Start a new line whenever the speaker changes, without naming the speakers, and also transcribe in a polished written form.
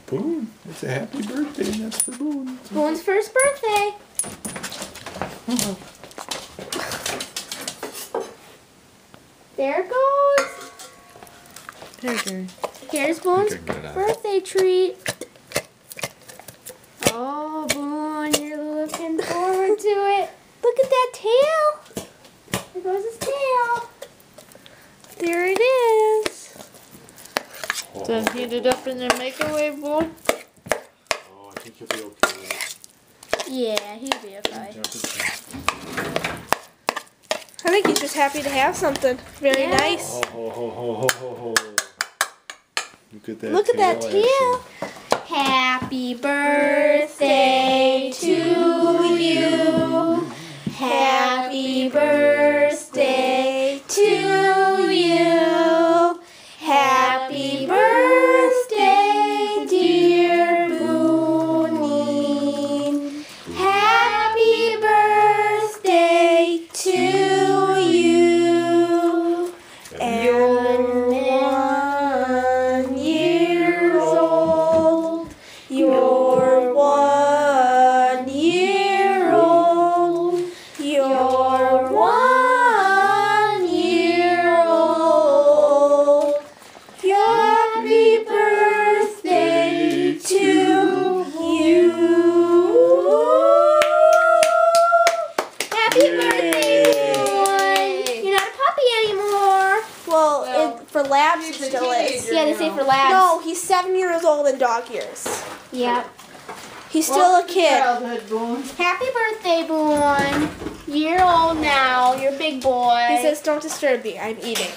Boone, it's a happy birthday, and that's for Boone.
It's Boone's first birthday. There it goes. Here's Boone's birthday treat. Oh, Boone, you're looking forward to it. Look at that tail. There goes his tail. There it is.
Then heat it up in the microwave, Boone.
Oh, I think he'll be okay with it.
Yeah, he'll be okay.
I think he's just happy to have something. Very nice.
Oh, ho, ho, ho, ho, ho, ho. Look at that
Look at that tail.
Happy birthday to you. Happy birthday to you. Happy birthday, dear Booney. Happy birthday to you. And you're 1 year old. You're 1 year old. You're 1 year old. Happy birthday to you. Happy birthday, boy. You're not a puppy anymore.
Well, for labs he still is.
Yeah, they say for labs.
No, he's 7 years old in dog years.
Yep.
He's still a kid.
Childhood, Boone.
Happy birthday, Boone. Year old now. You're a big boy.
He says, "Don't disturb me. I'm eating."